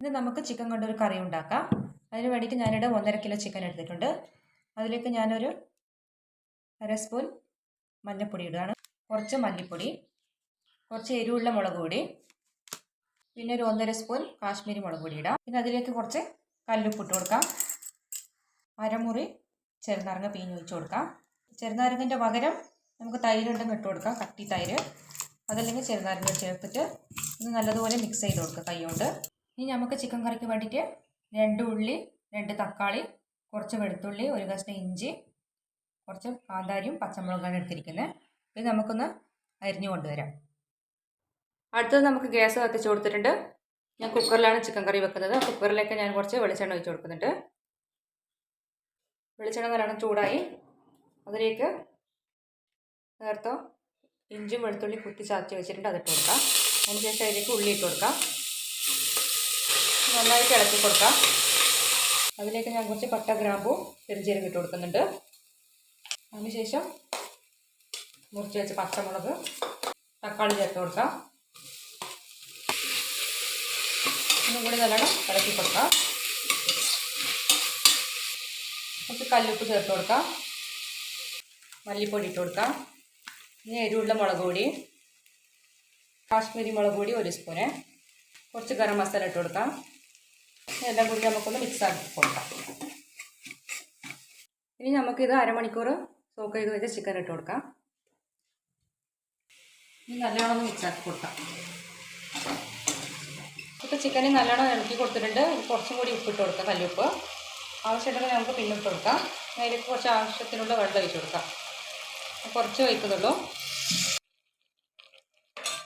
ഇനി നമുക്ക് ചിക്കൻ കൊണ്ടൊരു കറി ഉണ്ടാക്കാം. അതിന് വേണ്ടിയിട്ട് ഞാനിവിടെ 1.5 കിലോ ചിക്കൻ എടുത്തിട്ടുണ്ട്. അതിലേക്ക് ഞാനൊരു 1/2 സ്പൂൺ മഞ്ഞൾപ്പൊടി ഇടുകയാണ്. കുറച്ച് മല്ലിപ്പൊടി, കുറച്ച് എരിവുള്ള മുളക് പൊടി, പിന്നെ ഒരു 1.5 സ്പൂൺ കാശ്മീരി മുളക് പൊടി ഇടാം. പിന്നെ അതിലേക്ക് കുറച്ച് കല്ലുപ്പ് ഇട്ട് കൊടുക്കാം. അരമുറി ചെറുനാരങ്ങ പിഴിഞ്ഞൊഴിച്ച് കൊടുക്കാം. ചെറുനാരങ്ങൻ്റെ പകരം നമുക്ക് തൈര് ഉണ്ടെങ്കിൽ ഇട്ട് കൊടുക്കാം, കട്ടി തൈര്. അതല്ലെങ്കിൽ ചെറുനാരങ്ങ ചേർത്തിട്ട് ഇത് നല്ലതുപോലെ മിക്സ് ചെയ്ത് കൊടുക്കുക കൈ കൊണ്ട്. ഇനി നമുക്ക് ചിക്കൻ കറിക്ക് വേണ്ടിയിട്ട് 2 ഉള്ളി, 2 തക്കാളി, കുറച്ച് വെളുത്തുള്ളി, ഒരു കഷ്ണം ഇഞ്ചി, കുറച്ച് കാന്താരിയും പച്ചമുളകാണ് എടുത്തിരിക്കുന്നത്. ഇത് നമുക്കൊന്ന് അരിഞ്ഞു കൊണ്ടുവരാം. അടുത്തത് നമുക്ക് ഗ്യാസ് കത്തിച്ച് കൊടുത്തിട്ടുണ്ട്. ഞാൻ കുക്കറിലാണ് ചിക്കൻ കറി വെക്കുന്നത്. കുക്കറിലേക്ക് ഞാൻ കുറച്ച് വെളിച്ചെണ്ണ ഒഴിച്ച് കൊടുക്കുന്നുണ്ട്. വെളിച്ചെണ്ണ നല്ലോണം ചൂടായി. അതിലേക്ക് നേരത്തെ ഇഞ്ചും വെളുത്തുള്ളി കുത്തി ചതച്ച് വെച്ചിട്ടുണ്ട്, അതിട്ട് കൊടുക്കാം. അതിനുശേഷം അതിലേക്ക് ഉള്ളി ഇട്ട് കൊടുക്കാം. നന്നായിട്ട് ഇളക്കി കൊടുക്കാം. അതിലേക്ക് ഞാൻ കുറച്ച് പട്ട, ഗ്രാമ്പൂ, പെരുംജീരകം ഇട്ട് കൊടുക്കുന്നുണ്ട്. അതിനുശേഷം മുറിച്ച് വെച്ച് പച്ചമുളക്, തക്കാളി ചേർത്ത് കൊടുക്കാം. ഒന്നും കൂടി നല്ലോണം ഇളക്കി കൊടുക്കാം. കുറച്ച് കല്ലുപ്പ് ചേർത്ത് കൊടുക്കാം. മല്ലിപ്പൊടി ഇട്ട് കൊടുക്കാം. ഇനി എരിവുള്ള മുളക് പൊടി, കാശ്മീരി മുളക് പൊടി 1 സ്പൂണ്, കുറച്ച് ഗരം മസാല ഇട്ട് കൊടുക്കാം. എല്ലാം കൂടി നമുക്കൊന്ന് മിക്സ് ആക്കി കൊടുക്കാം. ഇനി നമുക്കിത് അരമണിക്കൂർ സോക്ക് ചെയ്ത് വെച്ച ചിക്കൻ ഇട്ട് കൊടുക്കാം. ഇനി നല്ലോണം ഒന്ന് മിക്സ് ആക്കി കൊടുക്കാം. ഇപ്പോൾ ചിക്കന് നല്ലോണം ഇളക്കി കൊടുത്തിട്ടുണ്ട്. കുറച്ചും കൂടി ഉപ്പിട്ട് കൊടുക്കാം, കല്ലുപ്പ്. ആവശ്യമുണ്ടെങ്കിൽ നമുക്ക് പിന്നെ ഇട്ട് കൊടുക്കാം. അതിലേക്ക് കുറച്ച് ആവശ്യത്തിനുള്ള വെള്ളം ഒഴിച്ച് കൊടുക്കാം. കുറച്ച് ഒഴിക്കുന്നുള്ളൂ.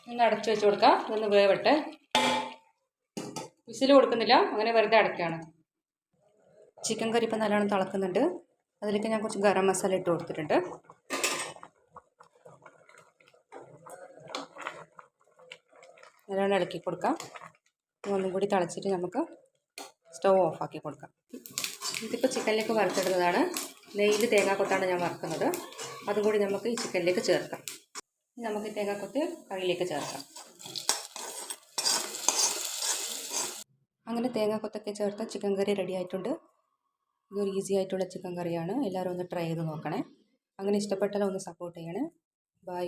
ഒന്ന് അടച്ചു വെച്ച് കൊടുക്കാം. ഇതൊന്ന് വേവട്ടെ. വിസിൽ കൊടുക്കുന്നില്ല, അങ്ങനെ വെറുതെ അടയ്ക്കുകയാണ്. ചിക്കൻ കറി ഇപ്പം നല്ലോണം തിളക്കുന്നുണ്ട്. അതിലേക്ക് ഞാൻ കുറച്ച് ഗരം മസാല ഇട്ട് കൊടുത്തിട്ടുണ്ട്. നല്ലോണം ഇളക്കി കൊടുക്കാം. ഒന്നും കൂടി തിളച്ചിട്ട് നമുക്ക് സ്റ്റവ് ഓഫാക്കി കൊടുക്കാം. ഇതിപ്പോൾ ചിക്കനിലേക്ക് വറുത്തിടുന്നതാണ്. നെയ്യിൽ തേങ്ങാക്കൊത്താണ് ഞാൻ വറുക്കുന്നത്. അതും കൂടി നമുക്ക് ഈ ചിക്കനിലേക്ക് ചേർക്കാം. നമുക്ക് തേങ്ങാക്കൊത്ത് കറിയിലേക്ക് ചേർക്കാം. അങ്ങനെ തേങ്ങാക്കൊത്തൊക്കെ ചേർത്ത ചിക്കൻ കറി റെഡി ആയിട്ടുണ്ട്. ഇതൊരു ഈസി ആയിട്ടുള്ള ചിക്കൻ കറിയാണ്. എല്ലാവരും ഒന്ന് ട്രൈ ചെയ്ത് നോക്കണേ. അങ്ങനെ ഇഷ്ടപ്പെട്ടാൽ ഒന്ന് സപ്പോർട്ട് ചെയ്യണേ. ബൈ.